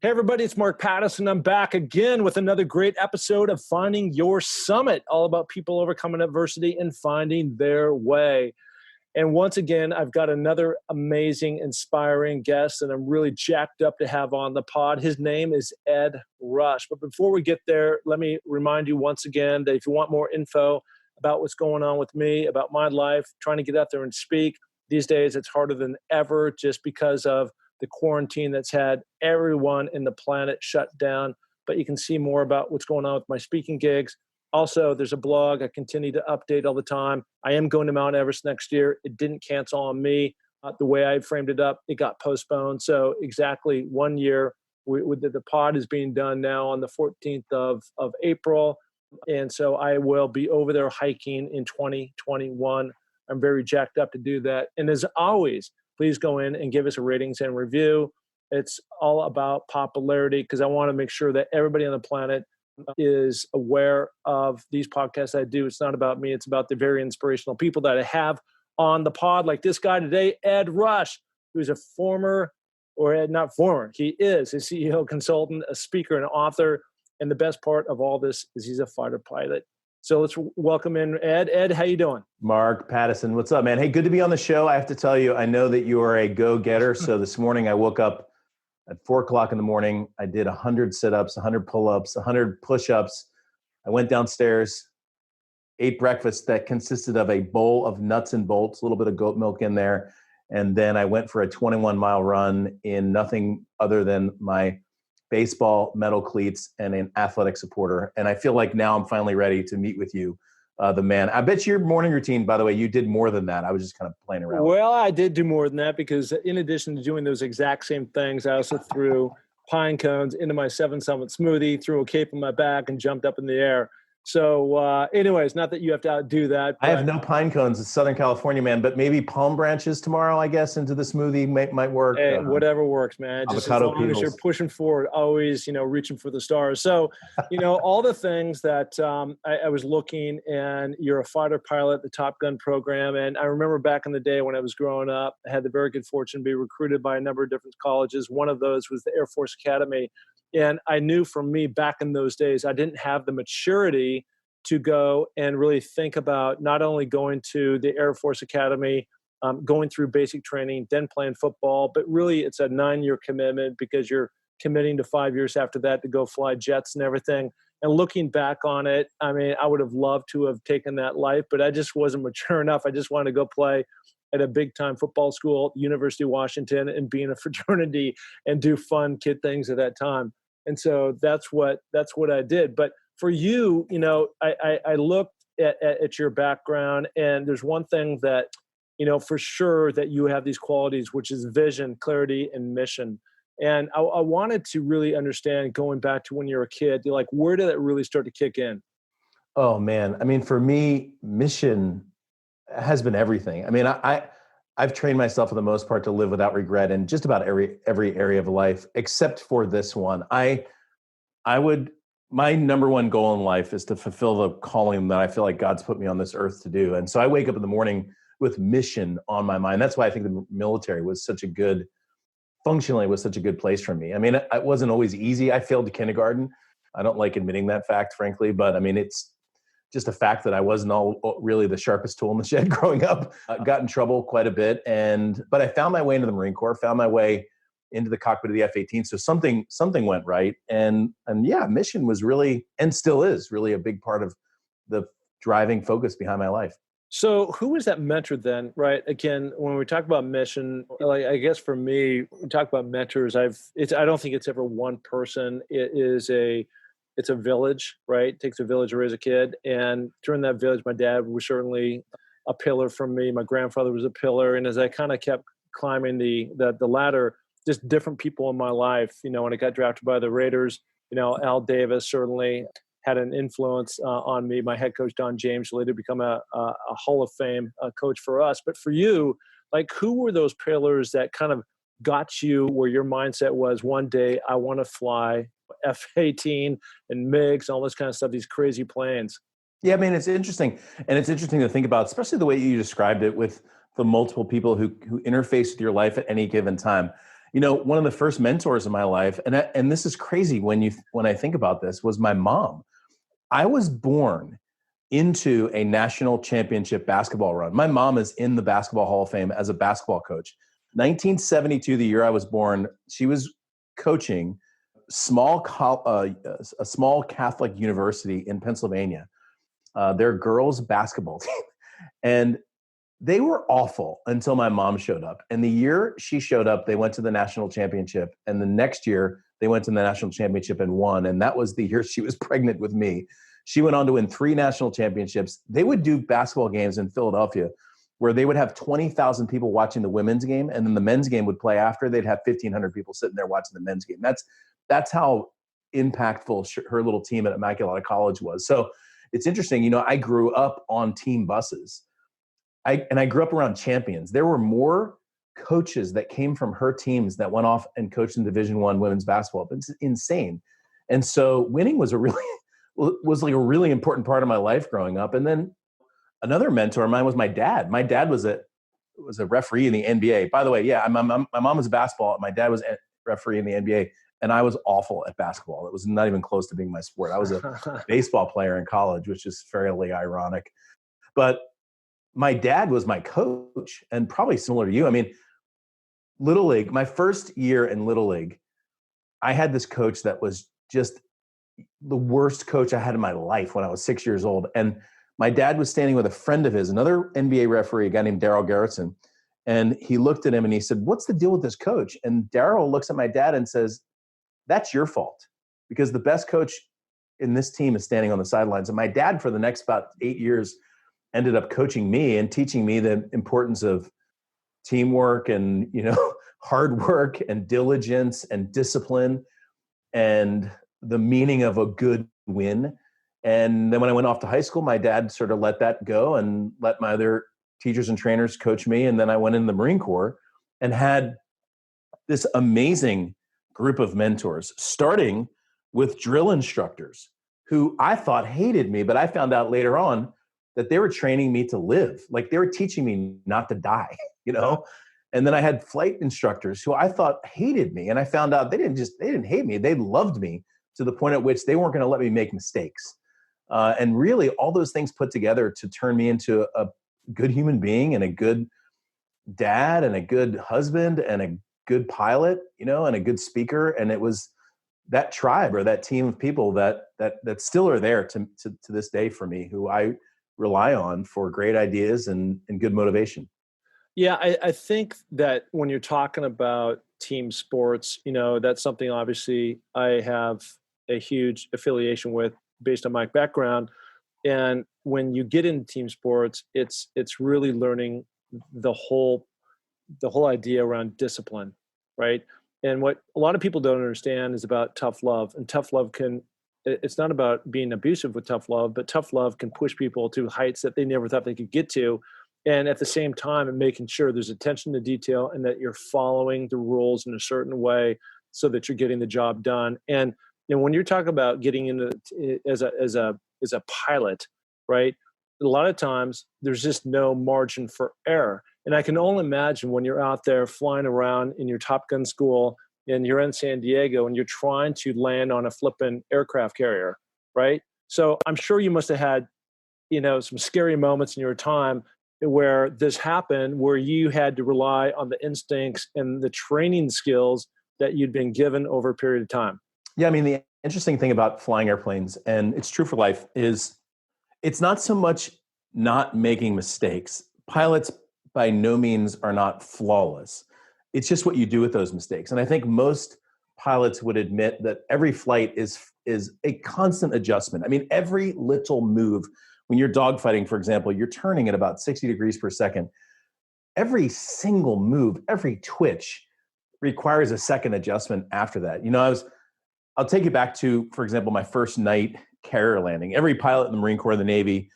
Hey everybody, it's Mark Patterson. I'm back again with another great episode of Finding Your Summit, all about people overcoming adversity and finding their way. And once again, I've got another amazing, inspiring guest, and I'm really jacked up to have on the pod. His name is Ed Rush. But before we get there, let me remind you once again that if you want more info about what's going on with me, about my life, trying to get out there and speak, these days it's harder than ever just because of the quarantine that's had everyone in the planet shut down. But you can see more about what's going on with my speaking gigs. Also, there's a blog I continue to update all the time. I am going to Mount Everest next year. It didn't cancel on me. The way I framed it up, it got postponed. So exactly 1 year. The pod is being done now on the 14th of April. And so I will be over there hiking in 2021. I'm very jacked up to do that. And as always, please go in and give us a ratings and review. It's all about popularity because I want to make sure that everybody on the planet is aware of these podcasts I do. It's not about me. It's about the very inspirational people that I have on the pod, like this guy today, Ed Rush, who's a he is a CEO, consultant, a speaker, and author. And the best part of all this is he's a fighter pilot. So let's welcome in Ed. Ed, how you doing? Mark Patterson, what's up, man? Hey, good to be on the show. I have to tell you, I know that you are a go-getter. So this morning I woke up at 4 o'clock in the morning. I did 100 sit-ups, 100 pull-ups, 100 push-ups. I went downstairs, ate breakfast that consisted of a bowl of nuts and bolts, a little bit of goat milk in there. And then I went for a 21-mile run in nothing other than my baseball metal cleats and an athletic supporter. And I feel like now I'm finally ready to meet with you, the man. I bet your morning routine, by the way, you did more than that. I was just kind of playing around. Well, I did do more than that because in addition to doing those exact same things, I also threw pine cones into my 7 Summit smoothie, threw a cape on my back, and jumped up in the air. So anyways, not that you have to outdo that. I have no pine cones. It's Southern California, man, but maybe palm branches tomorrow, I guess, into the smoothie might work. Hey, whatever works, man. Just as long as you're pushing forward, always, reaching for the stars. So, all the things that I was looking, and you're a fighter pilot, the Top Gun program. And I remember back in the day when I was growing up, I had the very good fortune to be recruited by a number of different colleges. One of those was the Air Force Academy. And I knew from me back in those days, I didn't have the maturity to go and really think about not only going to the Air Force Academy, going through basic training, then playing football, but really it's a 9-year commitment because you're committing to 5 years after that to go fly jets and everything. And looking back on it, I mean, I would have loved to have taken that life, but I just wasn't mature enough. I just wanted to go play at a big time football school at the University of Washington and be in a fraternity and do fun kid things at that time. And so that's what I did. But for you, I looked at your background, and there's one thing that, for sure that you have these qualities, which is vision, clarity, and mission. And I wanted to really understand, going back to when you were a kid, like, where did it really start to kick in? Oh man. I mean, for me, mission has been everything. I mean, I've trained myself for the most part to live without regret in just about every area of life, except for this one. My number one goal in life is to fulfill the calling that I feel like God's put me on this earth to do. And so I wake up in the morning with mission on my mind. That's why I think the military was such a good place for me. I mean, it wasn't always easy. I failed kindergarten. I don't like admitting that fact, frankly, but I mean, it's just a fact that I wasn't really the sharpest tool in the shed growing up. Got in trouble quite a bit. But I found my way into the Marine Corps, found my way into the cockpit of the F-18. So something went right. And yeah, mission was really, and still is really a big part of the driving focus behind my life. So who was that mentor then, right? Again, when we talk about mission, like, I guess for me, we talk about mentors, I don't think it's ever one person. It's a village, right? It takes a village to raise a kid. And during that village, my dad was certainly a pillar for me. My grandfather was a pillar. And as I kind of kept climbing the ladder, just different people in my life, when I got drafted by the Raiders, Al Davis certainly had an influence on me. My head coach, Don James, later become a Hall of Fame coach for us. But for you, like, who were those pillars that kind of got you where your mindset was, one day I want to fly F-18 and MiGs, all this kind of stuff, these crazy planes? Yeah, I mean, it's interesting. And it's interesting to think about, especially the way you described it with the multiple people who interface with your life at any given time. One of the first mentors in my life, and this is crazy when I think about this, was my mom. I was born into a national championship basketball run. My mom is in the Basketball Hall of Fame as a basketball coach. 1972, the year I was born, she was coaching a small Catholic university in Pennsylvania, their girls basketball team. And they were awful until my mom showed up. And the year she showed up, they went to the national championship. And the next year, they went to the national championship and won. And that was the year she was pregnant with me. She went on to win 3 national championships. They would do basketball games in Philadelphia where they would have 20,000 people watching the women's game, and then the men's game would play after. They'd have 1,500 people sitting there watching the men's game. That's how impactful her little team at Immaculata College was. So it's interesting. I grew up on team buses. I grew up around champions. There were more coaches that came from her teams that went off and coached in Division I women's basketball. It's insane. And so winning was like a really important part of my life growing up. And then another mentor of mine was my dad. My dad was a referee in the NBA. By the way, yeah, my mom was basketball. My dad was a referee in the NBA, and I was awful at basketball. It was not even close to being my sport. I was a baseball player in college, which is fairly ironic. But my dad was my coach, and probably similar to you. I mean, Little League, my first year in Little League, I had this coach that was just the worst coach I had in my life when I was 6 years old. And my dad was standing with a friend of his, another NBA referee, a guy named Daryl Garrettson. And he looked at him and he said, "What's the deal with this coach?" And Daryl looks at my dad and says, "That's your fault, because the best coach in this team is standing on the sidelines." And my dad, for the next about 8 years, ended up coaching me and teaching me the importance of teamwork and, hard work and diligence and discipline and the meaning of a good win. And then when I went off to high school, my dad sort of let that go and let my other teachers and trainers coach me. And then I went in the Marine Corps and had this amazing group of mentors, starting with drill instructors who I thought hated me, but I found out later on that they were training me to live. Like, they were teaching me not to die, And then I had flight instructors who I thought hated me. And I found out they didn't hate me. They loved me to the point at which they weren't going to let me make mistakes. And really all those things put together to turn me into a good human being and a good dad and a good husband and a good pilot, and a good speaker. And it was that tribe or that team of people that still are there to this day for me, who I rely on for great ideas and good motivation. Yeah, I think that when you're talking about team sports, that's something obviously I have a huge affiliation with based on my background. And when you get into team sports, it's really learning the whole idea around discipline, right? And what a lot of people don't understand is about tough love. And tough love it's not about being abusive with tough love, but tough love can push people to heights that they never thought they could get to. And at the same time, and making sure there's attention to detail and that you're following the rules in a certain way so that you're getting the job done. And when you're talking about getting into as a pilot, right? A lot of times there's just no margin for error. And I can only imagine when you're out there flying around in your Top Gun school and you're in San Diego and you're trying to land on a flippin' aircraft carrier, right? So I'm sure you must have had, some scary moments in your time where this happened, where you had to rely on the instincts and the training skills that you'd been given over a period of time. Yeah, I mean, the interesting thing about flying airplanes, and it's true for life, is it's not so much not making mistakes. Pilots by no means are not flawless. It's just what you do with those mistakes. And I think most pilots would admit that every flight is a constant adjustment. I mean, every little move, when you're dogfighting, for example, you're turning at about 60 degrees per second. Every single move, every twitch requires a second adjustment after that. I'll take you back to, for example, my first night carrier landing. Every pilot in the Marine Corps, the Navy,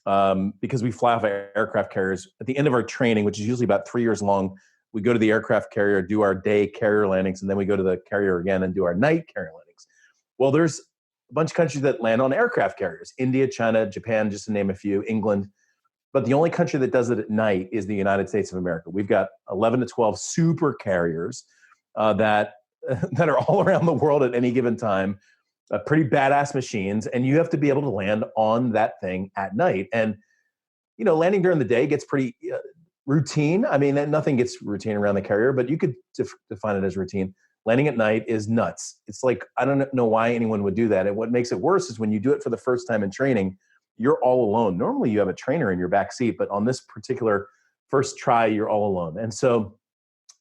because we fly off aircraft carriers, at the end of our training, which is usually about 3 years long, we go to the aircraft carrier, do our day carrier landings, and then we go to the carrier again and do our night carrier landings. Well, there's a bunch of countries that land on aircraft carriers: India, China, Japan, just to name a few, England. But the only country that does it at night is the United States of America. We've got 11 to 12 super carriers that that are all around the world at any given time, pretty badass machines, and you have to be able to land on that thing at night. And landing during the day gets pretty routine. I mean, nothing gets routine around the carrier, but you could define it as routine. Landing at night is nuts. It's like, I don't know why anyone would do that. And what makes it worse is when you do it for the first time in training, you're all alone. Normally you have a trainer in your back seat, but on this particular first try, you're all alone. And so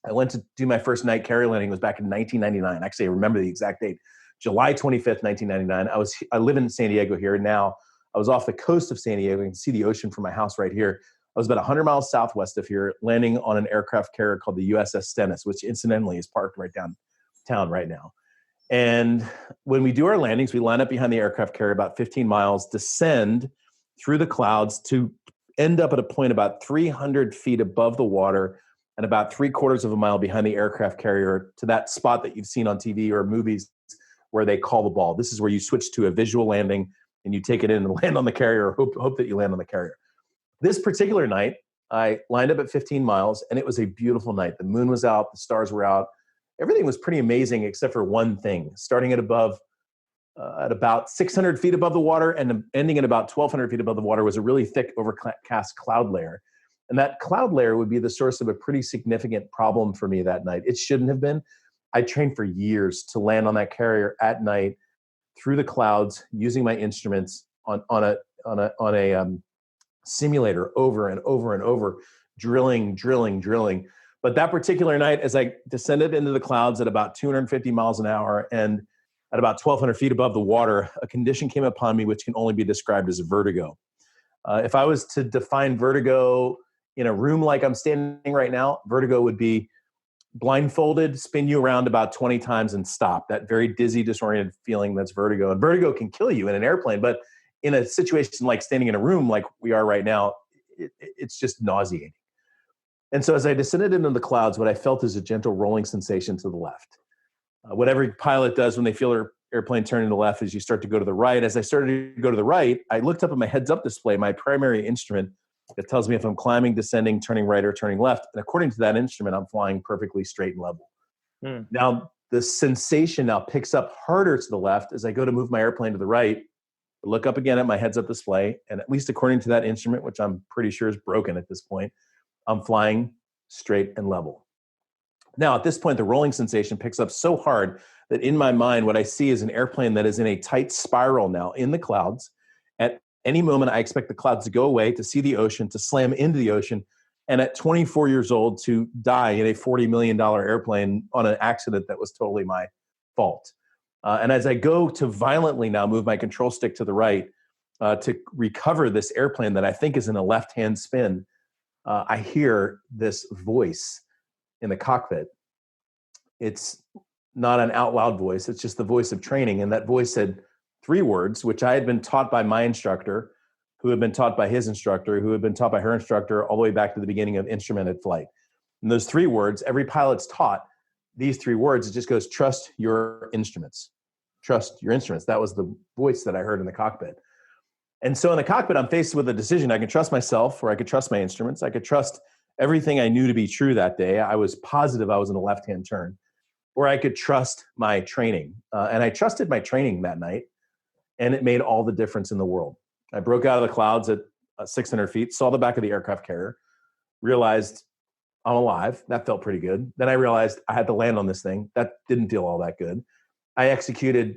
I went to do my first night carrier landing. It was back in 1999. Actually, I remember the exact date, July 25th, 1999. I live in San Diego here now. I was off the coast of San Diego. You can see the ocean from my house right here. I was about 100 miles southwest of here, landing on an aircraft carrier called the USS Stennis, which incidentally is parked right downtown right now. And when we do our landings, we line up behind the aircraft carrier about 15 miles, descend through the clouds to end up at a point about 300 feet above the water and about 3/4 of a mile behind the aircraft carrier to that spot that you've seen on TV or movies where they call the ball. This is where you switch to a visual landing and you take it in and land on the carrier, or hope that you land on the carrier. This particular night, I lined up at 15 miles, and it was a beautiful night. The moon was out, the stars were out. Everything was pretty amazing except for one thing. Starting at about 600 feet above the water and ending at about 1,200 feet above the water was a really thick overcast cloud layer. And that cloud layer would be the source of a pretty significant problem for me that night. It shouldn't have been. I trained for years to land on that carrier at night through the clouds using my instruments on a simulator over and over and over, drilling. But that particular night, as I descended into the clouds at about 250 miles an hour and at about 1,200 feet above the water, a condition came upon me which can only be described as vertigo. If I was to define vertigo in a room like I'm standing right now, vertigo would be blindfolded, spin you around about 20 times and stop. That very dizzy, disoriented feeling, that's vertigo. And vertigo can kill you in an airplane, but in a situation like standing in a room like we are right now, it's just nauseating. And so as I descended into the clouds, what I felt is a gentle rolling sensation to the left. What every pilot does when they feel their airplane turning to the left is you start to go to the right. As I started to go to the right, I looked up at my heads-up display, my primary instrument that tells me if I'm climbing, descending, turning right, or turning left. And according to that instrument, I'm flying perfectly straight and level. Now, the sensation now picks up harder to the left as I go to move my airplane to the right. I look up again at my heads-up display, and at least according to that instrument, which I'm pretty sure is broken at this point, I'm flying straight and level. Now, at this point, the rolling sensation picks up so hard that in my mind, what I see is an airplane that is in a tight spiral now in the clouds. At any moment, I expect the clouds to go away, to see the ocean, to slam into the ocean, and at 24 years old, to die in a $40 million airplane on an accident that was totally my fault. And as I go to violently now move my control stick to the right to recover this airplane that I think is in a left-hand spin, I hear this voice in the cockpit. It's not an out loud voice. It's just the voice of training. And that voice said 3 words, which I had been taught by my instructor, who had been taught by his instructor, who had been taught by her instructor, all the way back to the beginning of instrumented flight. And those 3 words, every pilot's taught these 3 words. It just goes, trust your instruments. Trust your instruments. That was the voice that I heard in the cockpit. And so in the cockpit, I'm faced with a decision. I could trust myself, or I could trust my instruments. I could trust everything I knew to be true that day. I was positive I was in a left-hand turn. Or I could trust my training. And I trusted my training that night, and it made all the difference in the world. I broke out of the clouds at 600 feet, saw the back of the aircraft carrier, realized I'm alive. That felt pretty good. Then I realized I had to land on this thing. That didn't feel all that good. I executed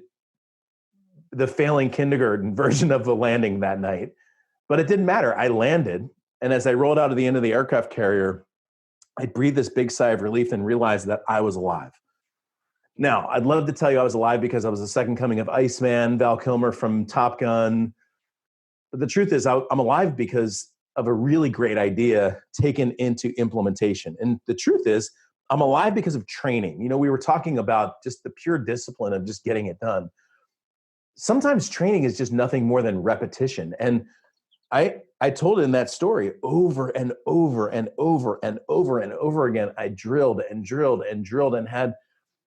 the failing kindergarten version of the landing that night, but it didn't matter. I landed. And as I rolled out of the end of the aircraft carrier, I breathed this big sigh of relief and realized that I was alive. Now, I'd love to tell you I was alive because I was the second coming of Iceman, Val Kilmer from Top Gun. But the truth is I'm alive because of a really great idea taken into implementation. And the truth is I'm alive because of training. You know, we were talking about just the pure discipline of just getting it done. Sometimes training is just nothing more than repetition. And I told in that story over and over and over and over and over again. I drilled and drilled and drilled and had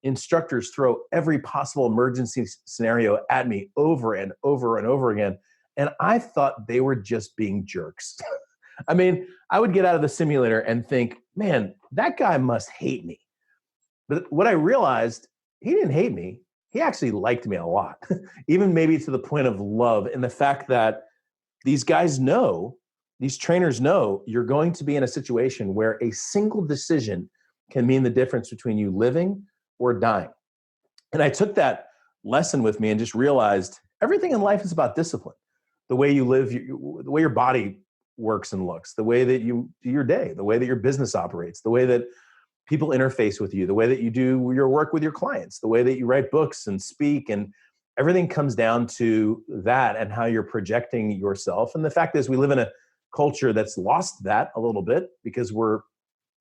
instructors throw every possible emergency scenario at me over and over and over again. And I thought they were just being jerks. I mean, I would get out of the simulator and think, man, that guy must hate me. But what I realized, he didn't hate me. He actually liked me a lot, even maybe to the point of love. And the fact that these guys know, these trainers know, you're going to be in a situation where a single decision can mean the difference between you living or dying. And I took that lesson with me and just realized everything in life is about discipline. The way you live, the way your body works and looks, the way that you do your day, the way that your business operates, the way that people interface with you, the way that you do your work with your clients, the way that you write books and speak, and everything comes down to that and how you're projecting yourself. And the fact is, we live in a culture that's lost that a little bit because we're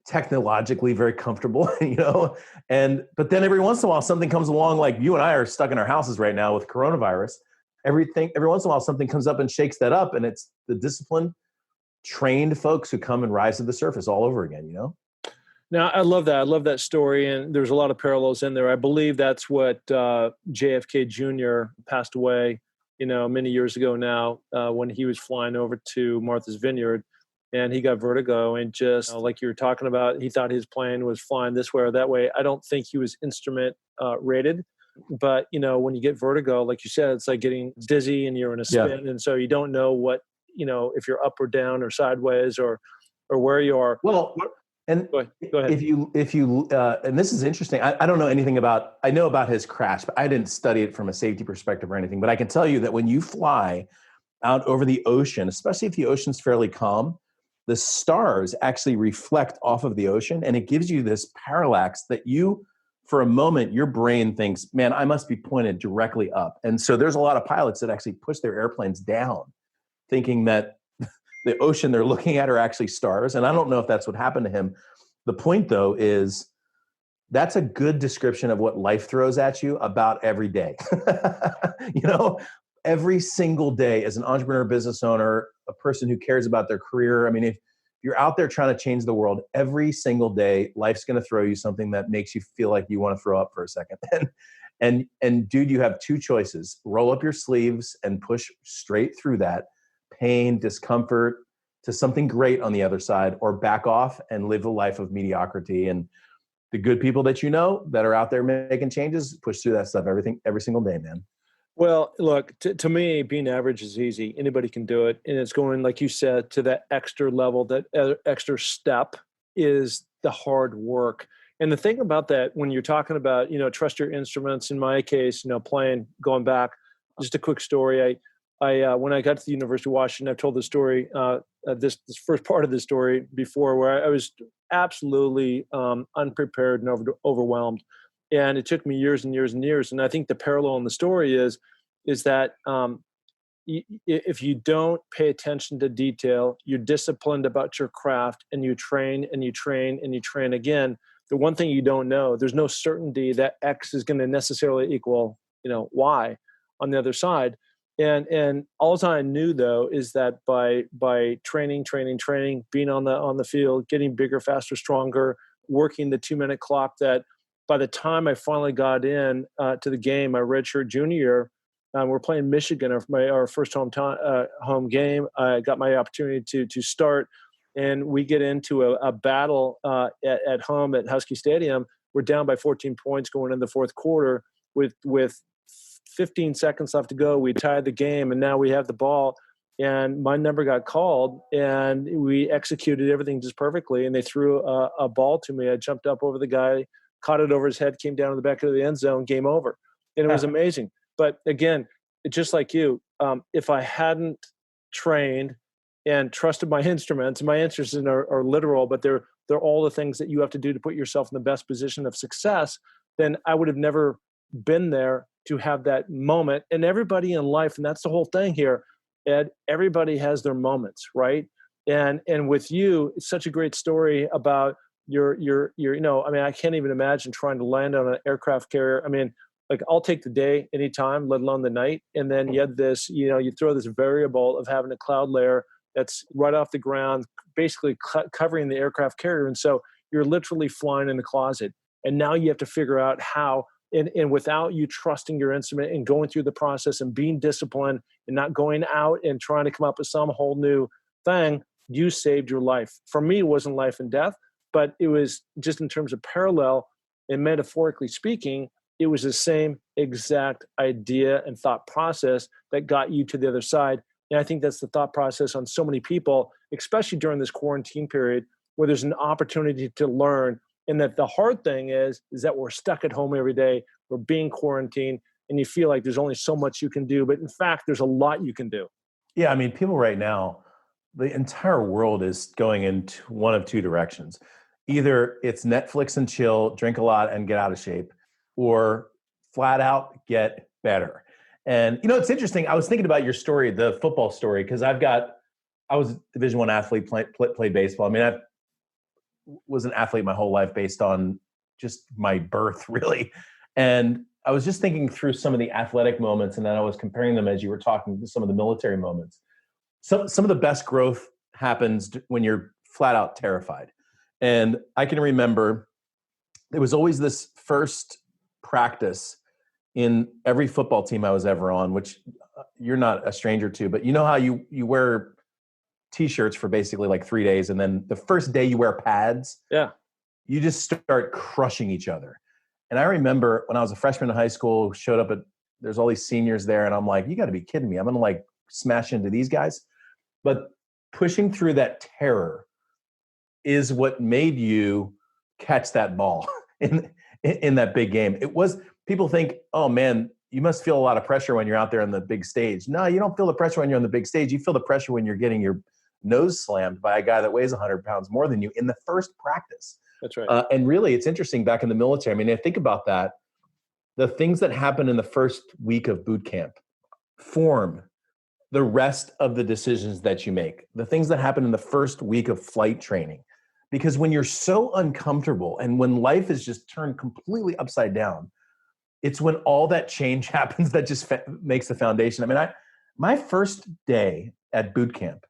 technologically very comfortable, but then every once in a while something comes along, like you and I are stuck in our houses right now with coronavirus. Every once in a while something comes up and shakes that up, and it's the disciplined, trained folks who come and rise to the surface all over again. Now, I love that. I love that story, and there's a lot of parallels in there. I believe that's what JFK Jr. passed away, many years ago now, when he was flying over to Martha's Vineyard, and he got vertigo, and just like you were talking about, he thought his plane was flying this way or that way. I don't think he was instrument rated, but when you get vertigo, like you said, it's like getting dizzy and you're in a spin, and so you don't know what if you're up or down or sideways or where you are. Well. And go ahead. If you, and this is interesting, I don't know anything I know about his crash, but I didn't study it from a safety perspective or anything, but I can tell you that when you fly out over the ocean, especially if the ocean's fairly calm, the stars actually reflect off of the ocean, and it gives you this parallax that for a moment, your brain thinks, man, I must be pointed directly up. And so there's a lot of pilots that actually push their airplanes down, thinking that the ocean they're looking at are actually stars. And I don't know if that's what happened to him. The point, though, is that's a good description of what life throws at you about every day. Every single day as an entrepreneur, business owner, a person who cares about their career. I mean, if you're out there trying to change the world, every single day, life's going to throw you something that makes you feel like you want to throw up for a second. And dude, you have two choices: roll up your sleeves and push straight through that pain, discomfort, to something great on the other side, or back off and live a life of mediocrity. And the good people that that are out there making changes, push through that stuff every single day, man. Well, look, to me, being average is easy. Anybody can do it. And it's going, like you said, to that extra level, that extra step is the hard work. And the thing about that, when you're talking about, trust your instruments, in my case, going back, just a quick story. I when I got to the University of Washington, I've told the story, this first part of the story before, where I was absolutely unprepared and overwhelmed. And it took me years and years and years. And I think the parallel in the story is that if you don't pay attention to detail, you're disciplined about your craft, and you train and you train and you train again, the one thing you don't know, there's no certainty that X is going to necessarily equal, Y on the other side. And all I knew, though, is that by training, being on the field, getting bigger, faster, stronger, working the 2-minute clock, that by the time I finally got in to the game, my redshirt junior year, we're playing Michigan, our first home game. I got my opportunity to start, and we get into a battle at home at Husky Stadium. We're down by 14 points going in the fourth quarter with 15 seconds left to go. We tied the game, and now we have the ball, and my number got called, and we executed everything just perfectly. And they threw a ball to me. I jumped up over the guy, caught it over his head, came down to the back of the end zone, game over. And it was amazing. But again, just like you, if I hadn't trained and trusted my instruments, and my instruments are literal, but they're all the things that you have to do to put yourself in the best position of success, then I would have never been there to have that moment. And everybody in life, and that's the whole thing here, Ed, everybody has their moments, right? And with you, it's such a great story about your I can't even imagine trying to land on an aircraft carrier. Like, I'll take the day anytime, let alone the night. And then you had this, you throw this variable of having a cloud layer that's right off the ground, basically covering the aircraft carrier. And so you're literally flying in the closet. And now you have to figure out how, and without you trusting your instrument and going through the process and being disciplined and not going out and trying to come up with some whole new thing, you saved your life. For me, it wasn't life and death, but it was just in terms of parallel. And metaphorically speaking, it was the same exact idea and thought process that got you to the other side. And I think that's the thought process on so many people, especially during this quarantine period, where there's an opportunity to learn. And that the hard thing is that we're stuck at home every day. We're being quarantined, and you feel like there's only so much you can do. But in fact, there's a lot you can do. Yeah, I mean, people right now, the entire world is going into one of two directions. Either it's Netflix and chill, drink a lot and get out of shape, or flat out get better. And, it's interesting. I was thinking about your story, the football story, because I was a Division I athlete, played baseball. I mean, I was an athlete my whole life based on just my birth, really. And I was just thinking through some of the athletic moments, and then I was comparing them as you were talking to some of the military moments. Some of the best growth happens when you're flat out terrified. And I can remember there was always this first practice in every football team I was ever on, which you're not a stranger to, but you know how you wear T-shirts for basically like 3 days, and then the first day you wear pads. Yeah. You just start crushing each other. And I remember when I was a freshman in high school, showed up there's all these seniors there, and I'm like, you got to be kidding me. I'm going to like smash into these guys. But pushing through that terror is what made you catch that ball in that big game. It was, people think, oh man, you must feel a lot of pressure when you're out there on the big stage. No, you don't feel the pressure when you're on the big stage. You feel the pressure when you're getting your nose slammed by a guy that weighs 100 pounds more than you in the first practice. That's right. And really, it's interesting back in the military. I mean, I think about that. The things that happen in the first week of boot camp form the rest of the decisions that you make. The things that happen in the first week of flight training. Because when you're so uncomfortable and when life is just turned completely upside down, it's when all that change happens that just makes the foundation. I mean, my first day at boot camp,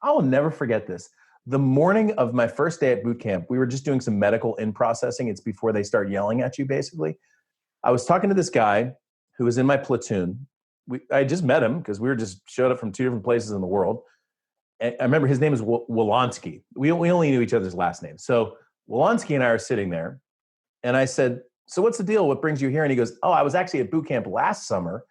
I will never forget this. The morning of my first day at boot camp, we were just doing some medical in processing. It's before they start yelling at you, basically. I was talking to this guy who was in my platoon. I just met him because we were just showed up from two different places in the world. And I remember his name is Wolonsky. We only knew each other's last name. So Wolonsky and I are sitting there. And I said, so what's the deal? What brings you here? And he goes, oh, I was actually at boot camp last summer.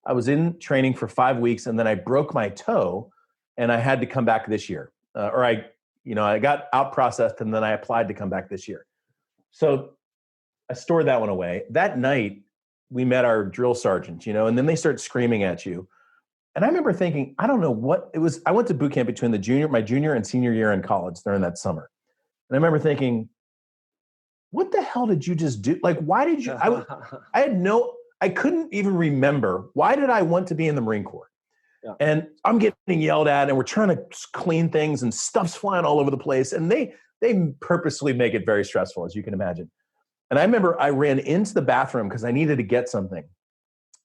I was in training for 5 weeks, and then I broke my toe, and I had to come back this year. I got out processed, and then I applied to come back this year. So I stored that one away. That night, we met our drill sergeant, and then they start screaming at you. And I remember thinking, I don't know what it was. I went to boot camp between my junior and senior year in college during that summer. And I remember thinking, what the hell did you just do? Like, why did you, I couldn't even remember. Why did I want to be in the Marine Corps? Yeah. And I'm getting yelled at, and we're trying to clean things, and stuff's flying all over the place. And they purposely make it very stressful, as you can imagine. And I remember I ran into the bathroom because I needed to get something.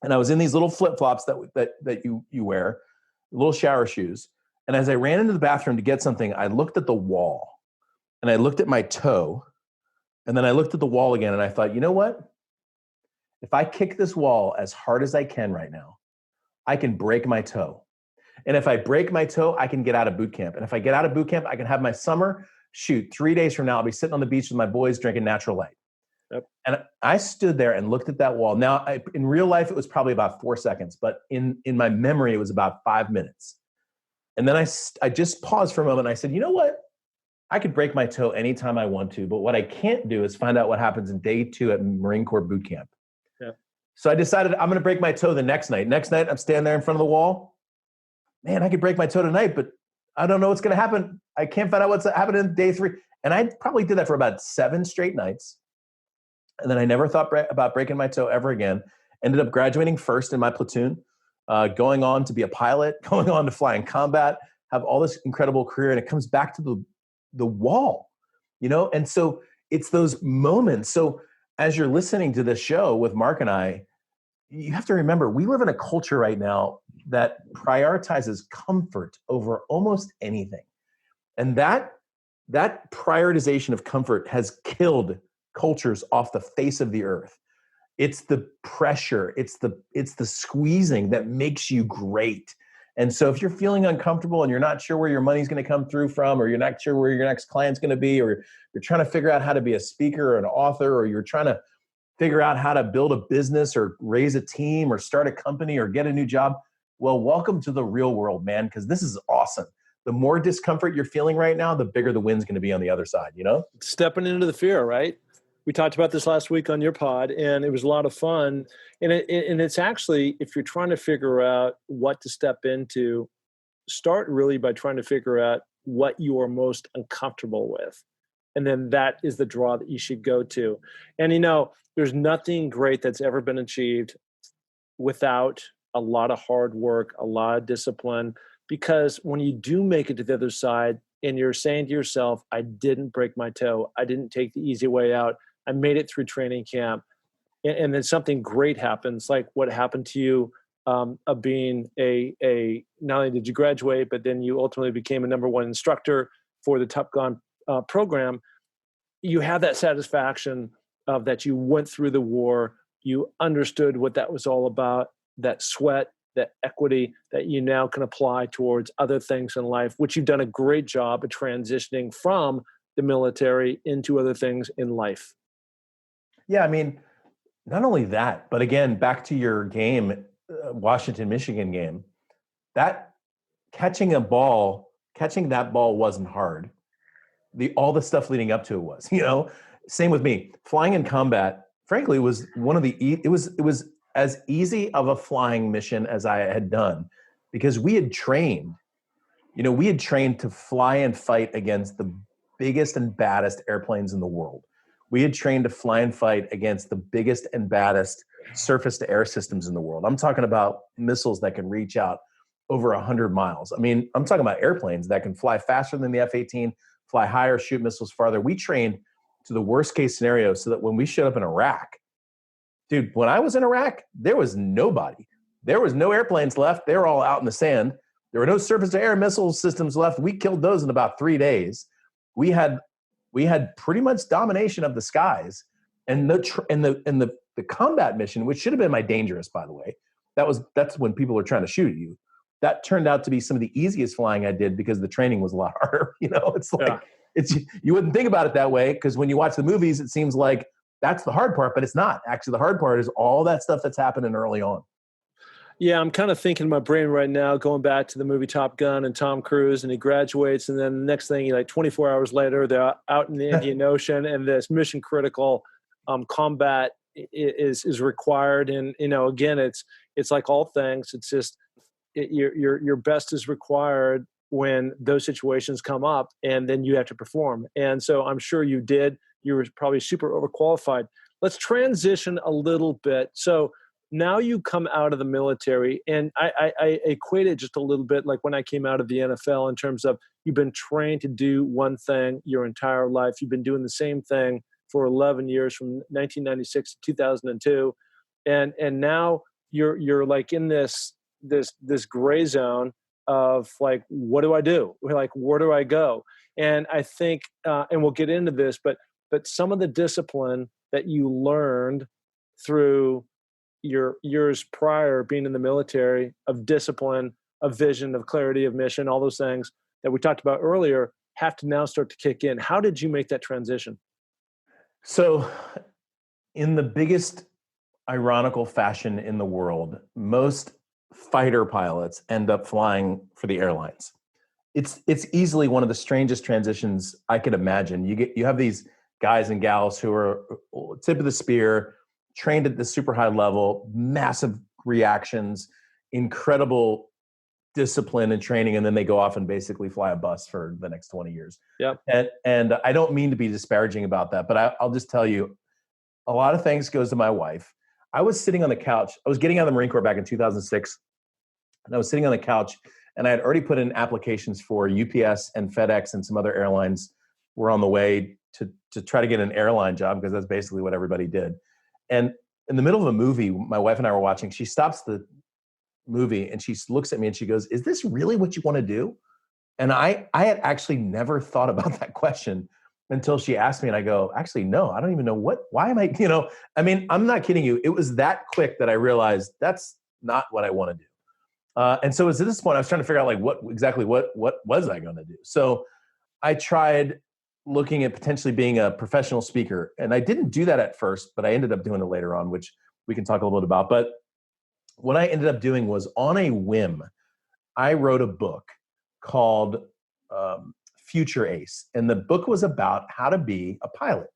And I was in these little flip-flops that you wear, little shower shoes. And as I ran into the bathroom to get something, I looked at the wall, and I looked at my toe, and then I looked at the wall again, and I thought, you know what? If I kick this wall as hard as I can right now, I can break my toe. And if I break my toe, I can get out of boot camp. And if I get out of boot camp, I can have my summer. Shoot, 3 days from now, I'll be sitting on the beach with my boys drinking natural light. Yep. And I stood there and looked at that wall. Now, in real life, it was probably about 4 seconds, but in my memory, it was about 5 minutes. And then I just paused for a moment. And I said, you know what? I could break my toe anytime I want to, but what I can't do is find out what happens in day 2 at Marine Corps boot camp. Yeah. So I decided I'm going to break my toe the next night. Next night, I'm standing there in front of the wall. Man, I could break my toe tonight, but I don't know what's going to happen. I can't find out what's happening in day 3. And I probably did that for about 7 straight nights. And then I never thought about breaking my toe ever again. Ended up graduating first in my platoon, going on to be a pilot, going on to fly in combat, have all this incredible career. And it comes back to the wall, And so it's those moments. So as you're listening to this show with Mark and I, you have to remember, we live in a culture right now that prioritizes comfort over almost anything. And that prioritization of comfort has killed cultures off the face of the earth. It's the pressure, it's the squeezing that makes you great. And so if you're feeling uncomfortable and you're not sure where your money's going to come through from, or you're not sure where your next client's going to be, or you're trying to figure out how to be a speaker or an author, or you're trying to figure out how to build a business or raise a team or start a company or get a new job, well, welcome to the real world, man, because this is awesome. The more discomfort you're feeling right now, the bigger the win's going to be on the other side, you know? Stepping into the fear, right? We talked about this last week on your pod, and it was a lot of fun. And it's actually, if you're trying to figure out what to step into, start really by trying to figure out what you are most uncomfortable with. And then that is the draw that you should go to. And, there's nothing great that's ever been achieved without a lot of hard work, a lot of discipline, because when you do make it to the other side and you're saying to yourself, I didn't break my toe, I didn't take the easy way out, I made it through training camp, and then something great happens, like what happened to you of being a not only did you graduate, but then you ultimately became a #1 instructor for the Top Gun program. You have that satisfaction of that you went through the war, you understood what that was all about, that sweat, that equity that you now can apply towards other things in life, which you've done a great job of transitioning from the military into other things in life. Yeah, I mean, not only that, but again, back to your game, Washington, Michigan game, that catching that ball wasn't hard. All the stuff leading up to it was, same with me. Flying in combat, frankly, was one of it was as easy of a flying mission as I had done, because we had trained to fly and fight against the biggest and baddest airplanes in the world. We had trained to fly and fight against the biggest and baddest surface-to-air systems in the world. I'm talking about missiles that can reach out over 100 miles. I mean, I'm talking about airplanes that can fly faster than the F-18, fly higher, shoot missiles farther. We trained to the worst-case scenario so that when we showed up in Iraq, dude, when I was in Iraq, there was nobody. There was no airplanes left. They were all out in the sand. There were no surface-to-air missile systems left. We killed those in about 3 days. We had pretty much domination of the skies, and the combat mission, which should have been my dangerous, by the way. That's when people are trying to shoot at you. That turned out to be some of the easiest flying I did because the training was a lot harder. It's like you wouldn't think about it that way, because when you watch the movies, it seems like that's the hard part, but it's not. Actually, the hard part is all that stuff that's happening early on. Yeah, I'm kind of thinking in my brain right now, going back to the movie Top Gun and Tom Cruise, and he graduates, and then the next thing, 24 hours later, they're out in the Indian Ocean, and this mission critical combat is required. And again, it's like all things. It's just your best is required when those situations come up, and then you have to perform. And so I'm sure you did. You were probably super overqualified. Let's transition a little bit. So now you come out of the military, and I equate it just a little bit like when I came out of the NFL, in terms of you've been trained to do one thing your entire life. You've been doing the same thing for 11 years, from 1996 to 2002. And now you're like in this gray zone of like, what do I do? Like, where do I go? And I think, and we'll get into this, but some of the discipline that you learned through your years prior being in the military, of discipline, of vision, of clarity, of mission, all those things that we talked about earlier, have to now start to kick in. How did you make that transition? So in the biggest ironical fashion in the world, most fighter pilots end up flying for the airlines. It's easily one of the strangest transitions I could imagine. You have these guys and gals who are tip of the spear, trained at the super high level, massive reactions, incredible discipline and training, and then they go off and basically fly a bus for the next 20 years. Yep. And I don't mean to be disparaging about that, but I'll just tell you, a lot of thanks goes to my wife. I was sitting on the couch. I was getting out of the Marine Corps back in 2006, and I was sitting on the couch, and I had already put in applications for UPS and FedEx, and some other airlines were on the way to try to get an airline job, because that's basically what everybody did. And in the middle of a movie my wife and I were watching, she stops the movie and she looks at me and she goes, "Is this really what you want to do?" And I had actually never thought about that question until she asked me, and I go, "Actually, no, I don't even know why am I, I mean, I'm not kidding you. It was that quick that I realized that's not what I want to do." And so at this point, I was trying to figure out like what was I going to do? So I tried looking at potentially being a professional speaker. And I didn't do that at first, but I ended up doing it later on, which we can talk a little bit about. But what I ended up doing was, on a whim, I wrote a book called Future Ace. And the book was about how to be a pilot.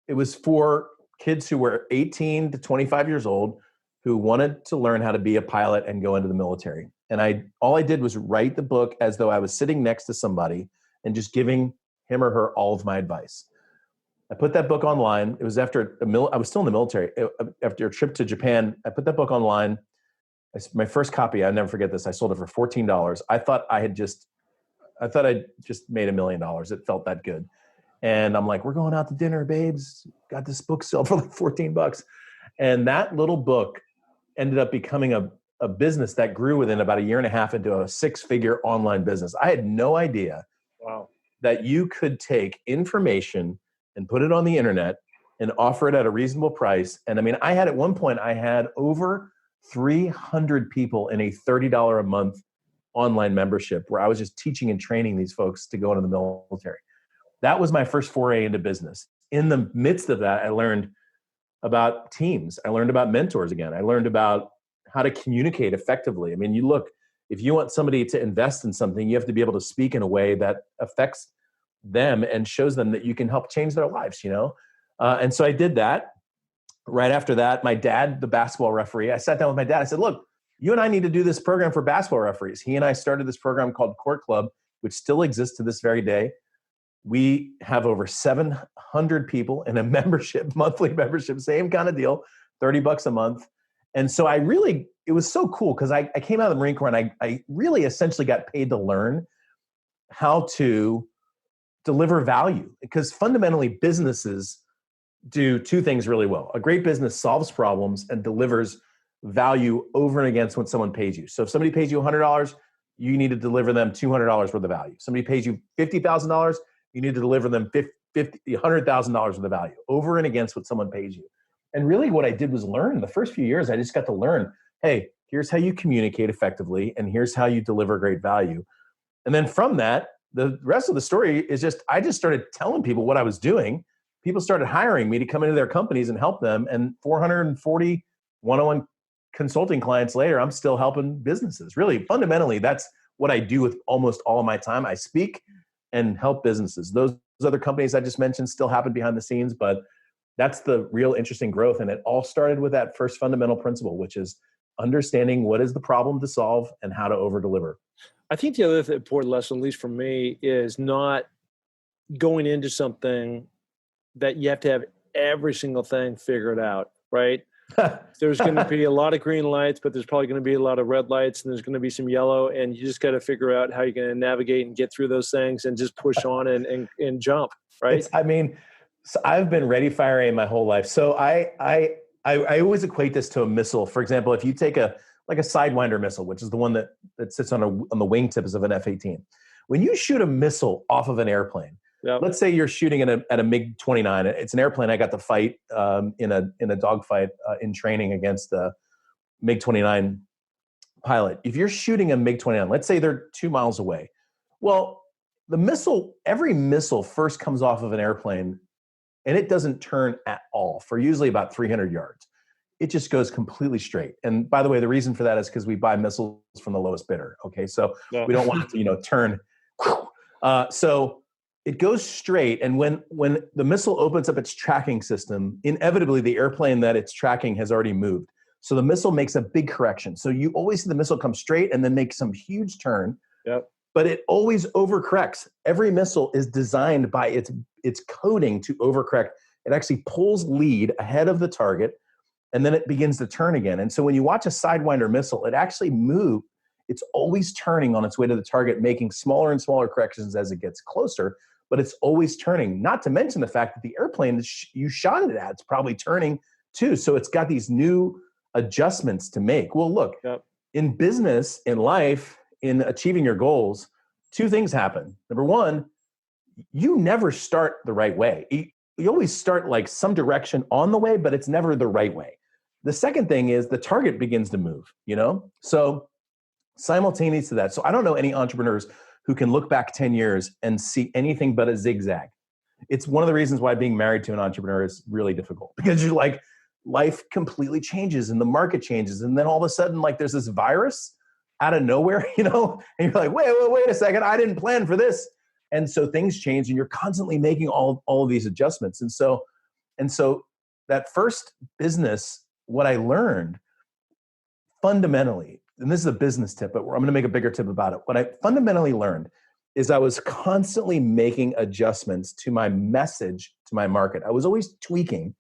It was for kids who were 18 to 25 years old who wanted to learn how to be a pilot and go into the military. And all I did was write the book as though I was sitting next to somebody and just giving him or her all of my advice. I put that book online. It was after I was still in the military. After a trip to Japan, I put that book online. My first copy, I'll never forget this. I sold it for $14. I thought I'd just made $1 million. It felt that good. And I'm like, we're going out to dinner, babes. Got this book sold for like $14. And that little book ended up becoming a business that grew within about a year and a half into a 6-figure online business. I had no idea that you could take information and put it on the internet and offer it at a reasonable price. And I mean, at one point, I had over 300 people in a $30 a month online membership where I was just teaching and training these folks to go into the military. That was my first foray into business. In the midst of that, I learned about teams. I learned about mentors again. I learned about how to communicate effectively. I mean, if you want somebody to invest in something, you have to be able to speak in a way that affects them and shows them that you can help change their lives, And so I did that. Right after that, my dad, the basketball referee, I sat down with my dad. I said, look, you and I need to do this program for basketball referees. He and I started this program called Court Club, which still exists to this very day. We have over 700 people in a monthly membership, same kind of deal, $30 a month. And so it was so cool because I came out of the Marine Corps and I really essentially got paid to learn how to deliver value, because fundamentally businesses do two things really well. A great business solves problems and delivers value over and against what someone pays you. So if somebody pays you $100, you need to deliver them $200 worth of value. Somebody pays you $50,000, you need to deliver them $100,000 worth of value over and against what someone pays you. And really what I did was learn. The first few years, I just got to learn, hey, here's how you communicate effectively, and here's how you deliver great value. And then from that, the rest of the story is I just started telling people what I was doing. People started hiring me to come into their companies and help them. And 440 one-on-one consulting clients later, I'm still helping businesses. Really, fundamentally, that's what I do with almost all of my time. I speak and help businesses. Those other companies I just mentioned still happen behind the scenes, but that's the real interesting growth. And it all started with that first fundamental principle, which is understanding what is the problem to solve and how to over-deliver. I think the other important lesson, at least for me, is not going into something that you have to have every single thing figured out, right? There's going to be a lot of green lights, but there's probably going to be a lot of red lights, and there's going to be some yellow, and you just got to figure out how you're going to navigate and get through those things and just push on and jump, right? So I've been ready, fire, aim my whole life. So I always equate this to a missile. For example, if you take a Sidewinder missile, which is the one that sits on the wingtips of an F-18. When you shoot a missile off of an airplane, let's say you're shooting at a MiG-29. It's an airplane I got to fight in a dogfight in training against the MiG-29 pilot. If you're shooting a MiG-29, let's say they're 2 miles away. Well, every missile first comes off of an airplane and it doesn't turn at all for usually about 300 yards. It just goes completely straight. And by the way, the reason for that is because we buy missiles from the lowest bidder. Okay, so we don't want it to turn. So it goes straight, and when the missile opens up its tracking system, inevitably the airplane that it's tracking has already moved. So the missile makes a big correction. So you always see the missile come straight and then make some huge turn. Yep. But it always overcorrects. Every missile is designed by its coding to overcorrect. It actually pulls lead ahead of the target, and then it begins to turn again. And so when you watch a Sidewinder missile, it actually moves. It's always turning on its way to the target, making smaller and smaller corrections as it gets closer, but it's always turning. Not to mention the fact that the airplane that you shot it at is probably turning too. So it's got these new adjustments to make. Well, look, in business, in life, in achieving your goals, two things happen. Number one, you never start the right way. You always start like some direction on the way, but it's never the right way. The second thing is the target begins to move, So Simultaneous to that. So I don't know any entrepreneurs who can look back 10 years and see anything but a zigzag. It's one of the reasons why being married to an entrepreneur is really difficult, because you're like, life completely changes and the market changes. And then all of a sudden, like, there's this virus out of nowhere, and you're like, wait a second, I didn't plan for this. And so things change and you're constantly making all of these adjustments. And so that first business, what I learned fundamentally, and this is a business tip, but I'm going to make a bigger tip about it. What I fundamentally learned is I was constantly making adjustments to my message, to my market. I was always tweaking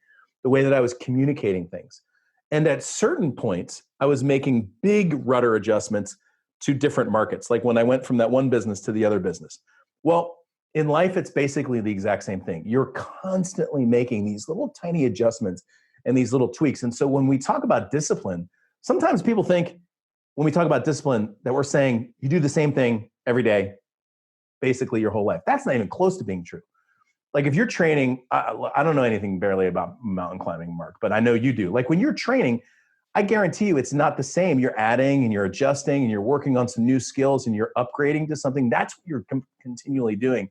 the way that I was communicating things. And at certain points, I was making big rudder adjustments to different markets. Like when I went from that one business to the other business. Well, in life, it's basically the exact same thing. You're constantly making these little tiny adjustments and these little tweaks. And so when we talk about discipline, sometimes people think when we talk about discipline that we're saying you do the same thing every day, basically your whole life. That's not even close to being true. Like if you're training, I don't know anything barely about mountain climbing, Mark, but I know you do. Like when you're training, I guarantee you it's not the same. You're adding and you're adjusting and you're working on some new skills and you're upgrading to something. That's what you're continually doing.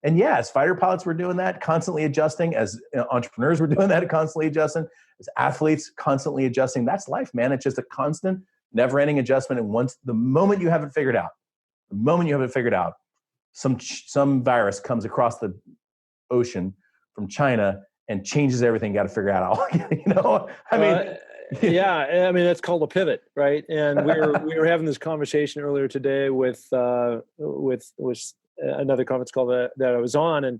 And yeah, as fighter pilots, we're doing that, constantly adjusting. As entrepreneurs, we're doing that, constantly adjusting. As athletes, constantly adjusting. That's life, man. It's just a constant, never-ending adjustment. And the moment you have it figured out, some virus comes across the ocean from China and changes everything. Got to figure out how, yeah, I mean, that's called a pivot, right? And we were having this conversation earlier today with another conference call that I was on, and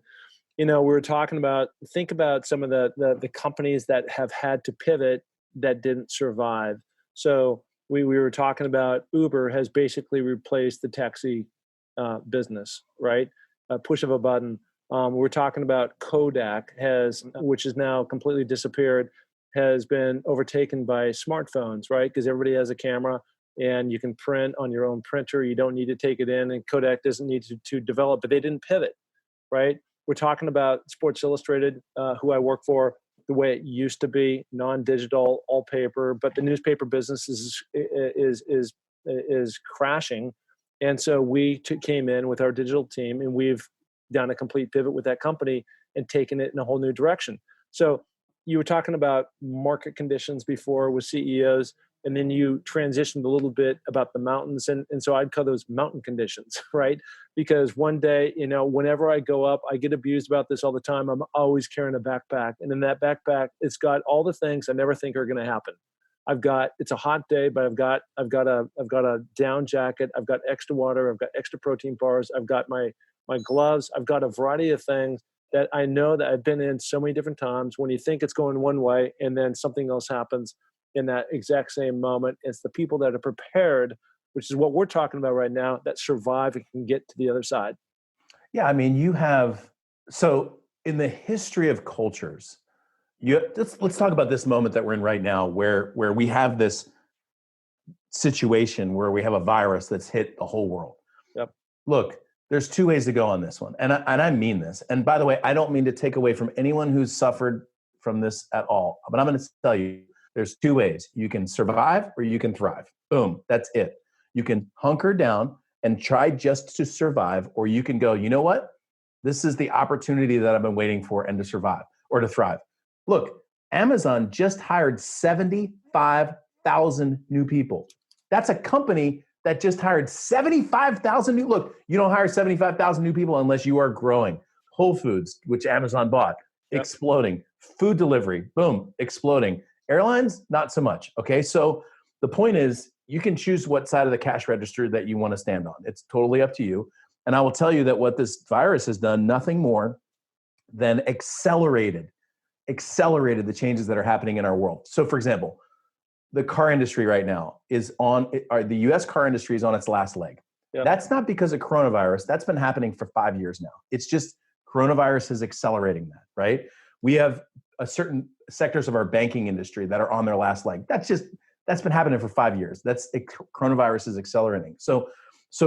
we were talking about, think about some of the companies that have had to pivot that didn't survive. So we were talking about Uber has basically replaced the taxi business, right? A push of a button. We're talking about Kodak which has now completely disappeared, has been overtaken by smartphones, right? Because everybody has a camera and you can print on your own printer. You don't need to take it in, and Kodak doesn't need to develop, but they didn't pivot, right? We're talking about Sports Illustrated, who I work for, the way it used to be, non-digital, all paper, but the newspaper business is crashing. And so we came in with our digital team, and we've done a complete pivot with that company and taken it in a whole new direction. So you were talking about market conditions before with CEOs, and then you transitioned a little bit about the mountains. And so I'd call those mountain conditions, right? Because one day, whenever I go up, I get abused about this all the time. I'm always carrying a backpack. And in that backpack, it's got all the things I never think are going to happen. It's a hot day, but I've got a down jacket. I've got extra water. I've got extra protein bars. I've got my gloves. I've got a variety of things that I know that I've been in so many different times when you think it's going one way and then something else happens in that exact same moment. It's the people that are prepared, which is what we're talking about right now, that survive and can get to the other side. Yeah, I mean, so in the history of cultures, let's talk about this moment that we're in right now, where we have this situation where we have a virus that's hit the whole world. Yep. Look, there's two ways to go on this one. And I mean this. And by the way, I don't mean to take away from anyone who's suffered from this at all. But I'm going to tell you, there's two ways. You can survive or you can thrive. Boom. That's it. You can hunker down and try just to survive, or you can go, you know what? This is the opportunity that I've been waiting for, and to survive or to thrive. Look, Amazon just hired 75,000 new people. That's a company that just hired 75,000 new. Look, you don't hire 75,000 new people unless you are growing. Whole Foods, which Amazon bought, exploding. Food delivery, boom, exploding. Airlines, not so much. Okay, so the point is, you can choose what side of the cash register that you want to stand on. It's totally up to you. And I will tell you that what this virus has done, nothing more than accelerated the changes that are happening in our world. So for example, the car industry right now the US car industry is on its last leg. Yep. That's not because of coronavirus. That's been happening for 5 years now. It's just coronavirus is accelerating that, right? We have a certain sectors of our banking industry that are on their last leg. That's been happening for 5 years. Coronavirus is accelerating. So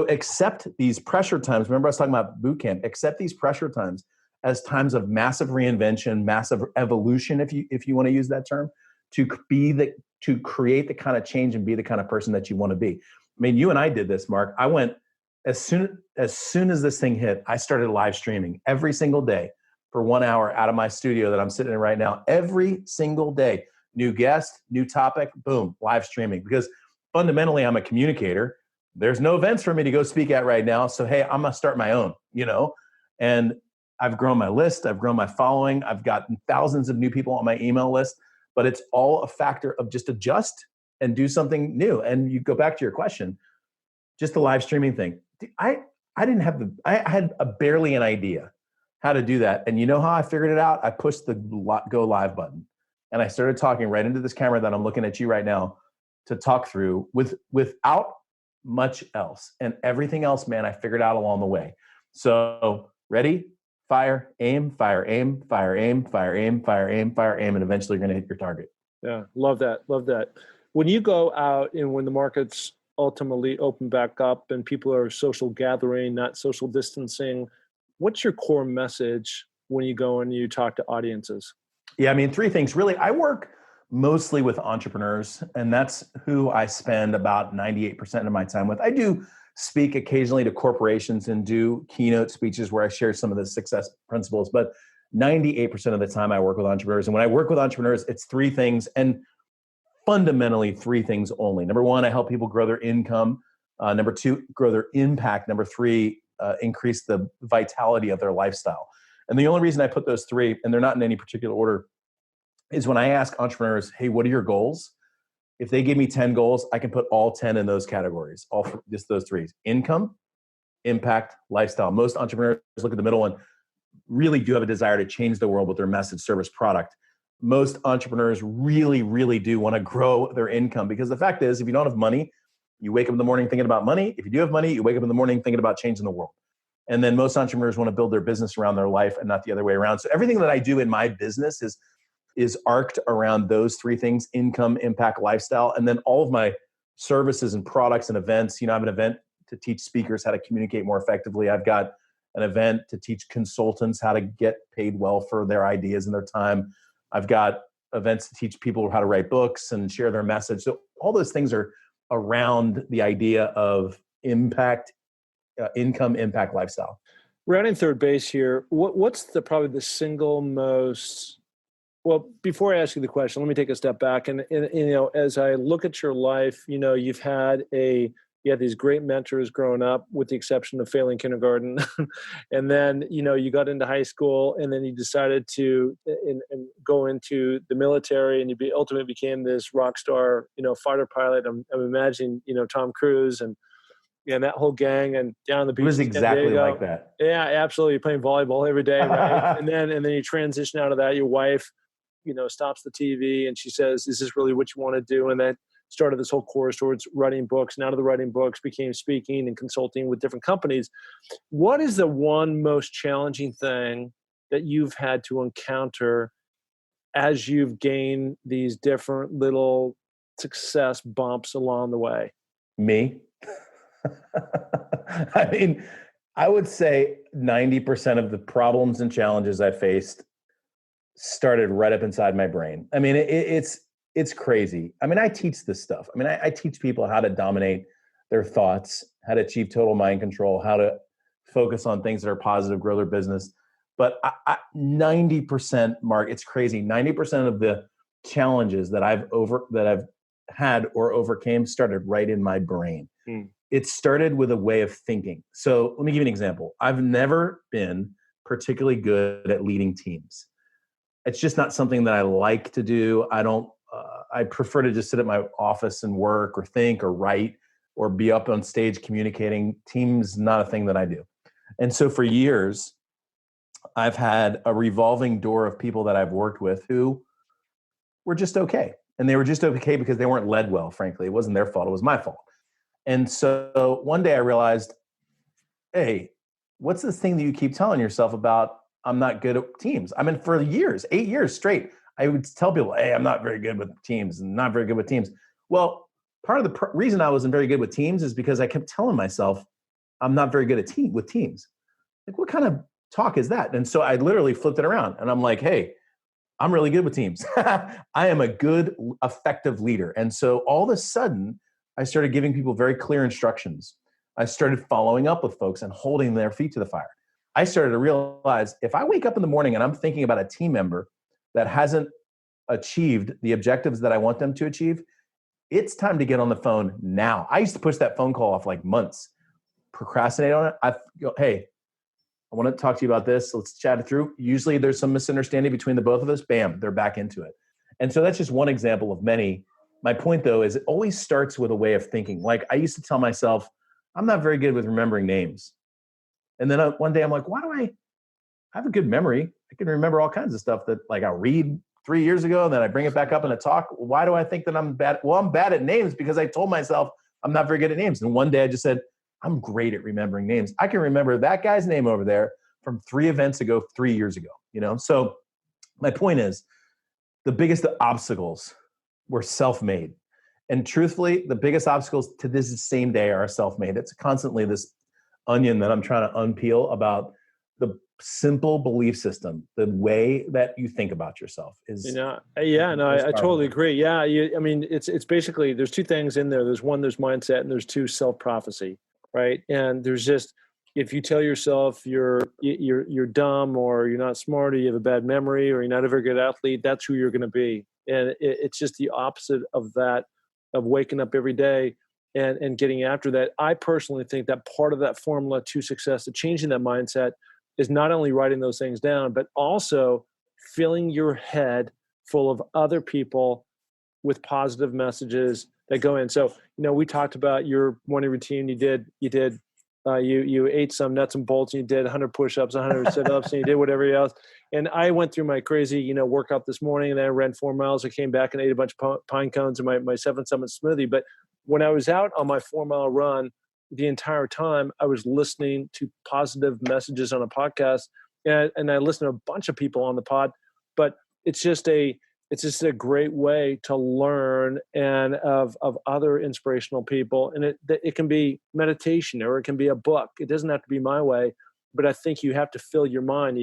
accept these pressure times. Remember I was talking about boot camp. Accept these pressure times as times of massive reinvention, massive evolution, if you want to use that term, to create the kind of change and be the kind of person that you want to be. mean, you and I did this, Mark. I went as soon as this thing hit, I started live streaming every single day for 1 hour out of my studio that I'm sitting in right now. Every single day, new guest, new topic, boom, live streaming. Because fundamentally, I'm a communicator. There's no events for me to go speak at right now. So, hey, I'm going to start my own, and I've grown my list. I've grown my following. I've gotten thousands of new people on my email list, but it's all a factor of just adjust and do something new. And you go back to your question, just the live streaming thing. I had barely an idea how to do that. And you know how I figured it out? I pushed the go live button and I started talking right into this camera that I'm looking at you right now to talk through without much else. And everything else, man, I figured out along the way. So ready, fire, aim, fire, aim, fire, aim, fire, aim, fire, aim, fire, aim, and eventually you're going to hit your target. Yeah, love that. Love that. When you go out and when the markets ultimately open back up and people are social gathering, not social distancing, what's your core message when you go and you talk to audiences? Yeah, I mean, three things. Really, I work mostly with entrepreneurs, and that's who I spend about 98% of my time with. I do speak occasionally to corporations and do keynote speeches where I share some of the success principles, but 98% of the time I work with entrepreneurs. And when I work with entrepreneurs, it's three things, and fundamentally three things only. Number one, I help people grow their income. Number two, grow their impact. Number three, increase the vitality of their lifestyle. And the only reason I put those three, and they're not in any particular order, is when I ask entrepreneurs, hey, what are your goals? If they give me 10 goals, I can put all 10 in those categories, just those three: income, impact, lifestyle. Most entrepreneurs look at the middle one, really do have a desire to change the world with their message, service, product. Most entrepreneurs really, really do want to grow their income, because the fact is, if you don't have money, you wake up in the morning thinking about money. If you do have money, you wake up in the morning thinking about changing the world. And then most entrepreneurs want to build their business around their life and not the other way around. So everything that I do in my business is arced around those three things: income, impact, lifestyle. And then all of my services and products and events. I have an event to teach speakers how to communicate more effectively. I've got an event to teach consultants how to get paid well for their ideas and their time. I've got events to teach people how to write books and share their message. So all those things are around the idea of impact, income, impact, lifestyle. Rounding third base here, what's probably the single most, well, before I ask you the question, let me take a step back. And as I look at your life, you've had you had these great mentors growing up, with the exception of failing kindergarten. And then, you got into high school, and then you decided to and go into the military, and you ultimately became this rock star, fighter pilot. I'm imagining, Tom Cruise and that whole gang, and down the beach. It was exactly like that. Yeah, absolutely. You're playing volleyball every day, right? and then you transition out of that. Your wife, stops the TV and she says, "Is this really what you want to do?" And then started this whole course towards writing books. And out of the writing books became speaking and consulting with different companies. What is the one most challenging thing that you've had to encounter as you've gained these different little success bumps along the way? Me. I mean, I would say 90% of the problems and challenges I faced started right up inside my brain. I mean, it's crazy. I mean, I teach this stuff. I mean, I teach people how to dominate their thoughts, how to achieve total mind control, how to focus on things that are positive, grow their business. But 90%, Mark, it's crazy. 90% of the challenges that I've had or overcame started right in my brain. It started with a way of thinking. So let me give you an example. I've never been particularly good at leading teams. It's just not something that I like to do. I prefer to just sit at my office and work or think or write or be up on stage communicating. Teams, not a thing that I do. And so for years, I've had a revolving door of people that I've worked with who were just okay. And they were just okay because they weren't led well, frankly. It wasn't their fault. It was my fault. And so one day I realized, hey, what's this thing that you keep telling yourself about? I'm not good at teams. I mean, for years, 8 years straight, I would tell people, hey, I'm not very good with teams and not very good with teams. Well, part of the reason I wasn't very good with teams is because I kept telling myself I'm not very good at with teams. Like, what kind of talk is that? And so I literally flipped it around and I'm like, hey, I'm really good with teams. I am a good, effective leader. And so all of a sudden, I started giving people very clear instructions. I started following up with folks and holding their feet to the fire. I started to realize if I wake up in the morning and I'm thinking about a team member that hasn't achieved the objectives that I want them to achieve, it's time to get on the phone now. I used to push that phone call off like months, procrastinate on it. I go, hey, I want to talk to you about this. Let's chat it through. Usually there's some misunderstanding between the both of us. Bam, they're back into it. And so that's just one example of many. My point though, is it always starts with a way of thinking. Like I used to tell myself, I'm not very good with remembering names. And then one day I'm like, why do I have a good memory? I can remember all kinds of stuff that like I read 3 years ago and then I bring it back up in a talk. Why do I think that I'm bad? Well, I'm bad at names because I told myself I'm not very good at names. And one day I just said, I'm great at remembering names. I can remember that guy's name over there from 3 events ago, 3 years ago, you know? So my point is the biggest obstacles were self-made. And truthfully, the biggest obstacles to this same day are self-made. It's constantly this onion that I'm trying to unpeel about the simple belief system, the way that you think about yourself is. I totally agree. Yeah. It's basically, there's two things in there. There's mindset and there's two, self-prophecy, right? And there's just, if you tell yourself you're dumb or you're not smart or you have a bad memory or you're not a very good athlete, that's who you're going to be. And it's just the opposite of that, of waking up every day and getting after that. I personally think that part of that formula to success, to changing that mindset, is not only writing those things down, but also filling your head full of other people with positive messages that go in. So, we talked about your morning routine. You ate some nuts and bolts and you did 100 push-ups, 100 sit-ups, and you did whatever else. And I went through my crazy, workout this morning, and then I ran 4 miles. I came back and ate a bunch of pine cones and my 7 Summit smoothie. But when I was out on my 4-mile run, the entire time I was listening to positive messages on a podcast, and I listened to a bunch of people on the pod. But it's just a great way to learn and of other inspirational people. And it can be meditation or it can be a book. It doesn't have to be my way, but I think you have to fill your mind,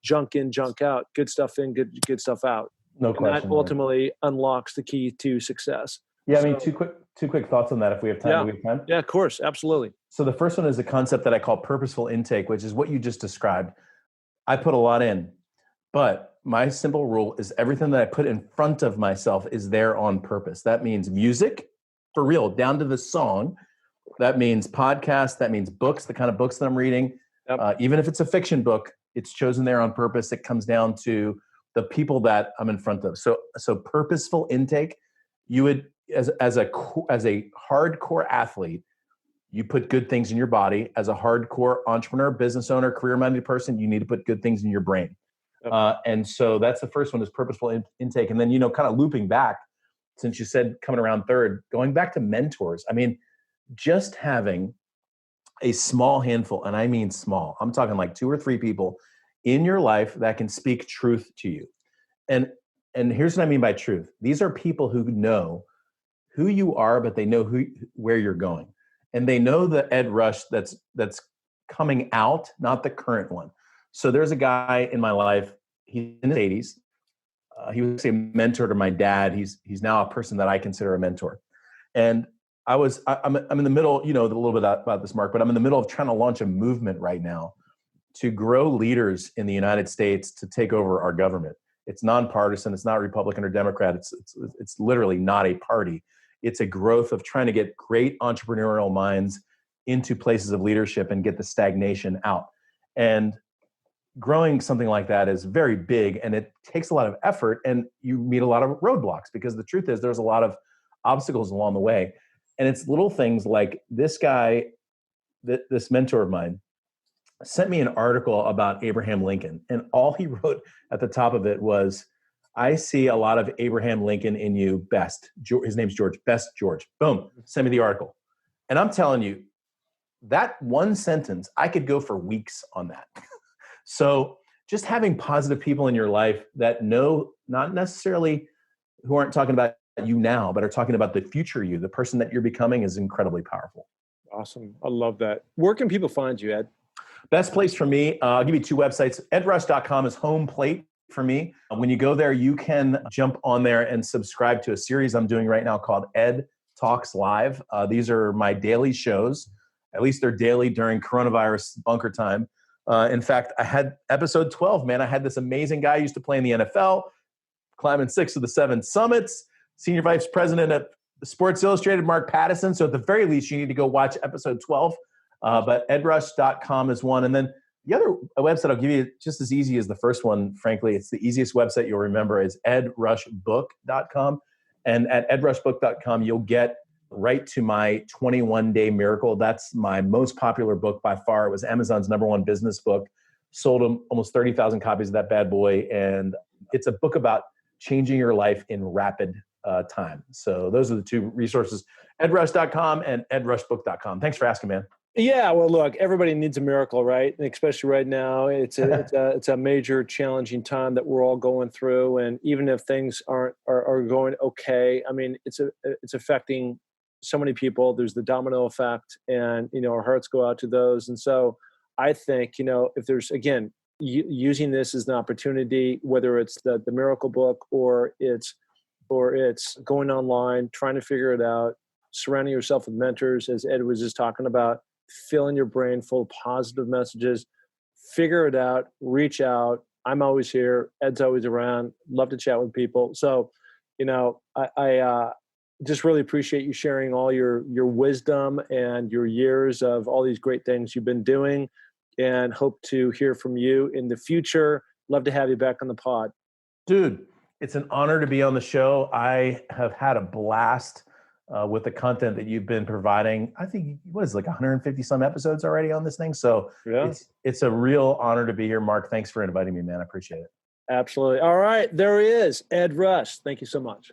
junk in, junk out, good stuff in, good stuff out. No question. And that ultimately unlocks the key to success. Yeah. Two quick thoughts on that. If we have time, yeah. Do we have time? Yeah, of course. Absolutely. So the first one is a concept that I call purposeful intake, which is what you just described. I put a lot in, but my simple rule is everything that I put in front of myself is there on purpose. That means music, for real, down to the song. That means podcasts. That means books, the kind of books that I'm reading. Yep. Even if it's a fiction book, it's chosen there on purpose. It comes down to the people that I'm in front of. So purposeful intake, you would, as a hardcore athlete, you put good things in your body. As a hardcore entrepreneur, business owner, career-minded person, you need to put good things in your brain. And so that's the first one, is purposeful intake. And then, kind of looping back, since you said coming around third, going back to mentors. I mean, just having a small handful, and I mean small, I'm talking like 2 or 3 people in your life that can speak truth to you. And here's what I mean by truth. These are people who know who you are, but they know where you're going. And they know the Ed Rush that's coming out, not the current one. So there's a guy in my life, he's in his 80s. He was a mentor to my dad. He's now a person that I consider a mentor. And I'm in the middle, a little bit about this, Mark, but I'm in the middle of trying to launch a movement right now to grow leaders in the United States to take over our government. It's nonpartisan. It's not Republican or Democrat. It's literally not a party. It's a growth of trying to get great entrepreneurial minds into places of leadership and get the stagnation out. And growing something like that is very big, and it takes a lot of effort, and you meet a lot of roadblocks, because the truth is there's a lot of obstacles along the way. And it's little things like this guy, this mentor of mine, sent me an article about Abraham Lincoln, and all he wrote at the top of it was, I see a lot of Abraham Lincoln in you, best. His name's George, best George. Boom, send me the article. And I'm telling you, that one sentence, I could go for weeks on that. So just having positive people in your life that know, not necessarily who aren't talking about you now, but are talking about the future you, the person that you're becoming, is incredibly powerful. Awesome. I love that. Where can people find you, Ed? Best place for me, I'll give you 2 websites. edrush.com is home plate for me. When you go there, you can jump on there and subscribe to a series I'm doing right now called Ed Talks Live. These are my daily shows. At least they're daily during coronavirus bunker time. In fact, I had episode 12, man. I had this amazing guy who used to play in the NFL, climbing 6 of the 7 summits, senior vice president at Sports Illustrated, Mark Pattison. So at the very least, you need to go watch episode 12. But edrush.com is one. And then the other website I'll give you, just as easy as the first one, frankly, it's the easiest website you'll remember, is edrushbook.com. And at edrushbook.com, you'll get right to my 21-Day Miracle. That's my most popular book by far. It was Amazon's #1 business book. Sold almost 30,000 copies of that bad boy. And it's a book about changing your life in rapid time. So those are the two resources, edrush.com and edrushbook.com. Thanks for asking, man. Yeah, well, look, everybody needs a miracle, right? And especially right now, it's a major challenging time that we're all going through. And even if things are going okay, I mean, it's affecting so many people. There's the domino effect, and our hearts go out to those. And so I think if there's, again, using this as an opportunity, whether it's the miracle book or it's going online, trying to figure it out, surrounding yourself with mentors, as Ed was just talking about, filling your brain full of positive messages, figure it out, reach out. I'm always here. Ed's always around. Love to chat with people. So, I just really appreciate you sharing all your wisdom and your years of all these great things you've been doing, and hope to hear from you in the future. Love to have you back on the pod. Dude, it's an honor to be on the show. I have had a blast with the content that you've been providing. I think, what is it, like 150 some episodes already on this thing? So yeah. It's a real honor to be here, Mark. Thanks for inviting me, man. I appreciate it. Absolutely. All right. There he is, Ed Rush. Thank you so much.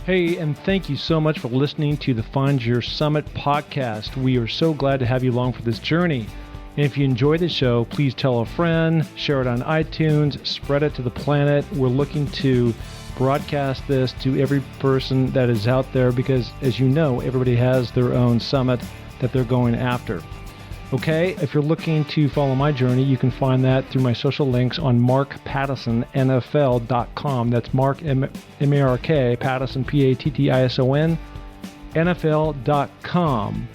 Hey, and thank you so much for listening to the Find Your Summit podcast. We are so glad to have you along for this journey. And if you enjoy the show, please tell a friend, share it on iTunes, spread it to the planet. We're looking to broadcast this to every person that is out there because, as you know, everybody has their own summit that they're going after. Okay, if you're looking to follow my journey, you can find that through my social links on markpattisonnfl.com. That's Mark, M-A-R-K, Pattison, P-A-T-T-I-S-O-N, NFL.com.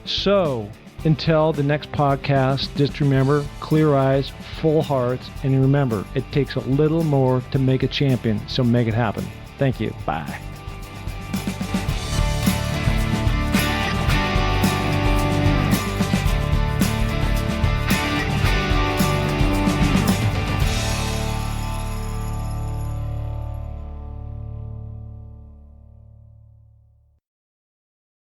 So, until the next podcast, just remember, clear eyes, full hearts, and remember, it takes a little more to make a champion, so make it happen. Thank you. Bye.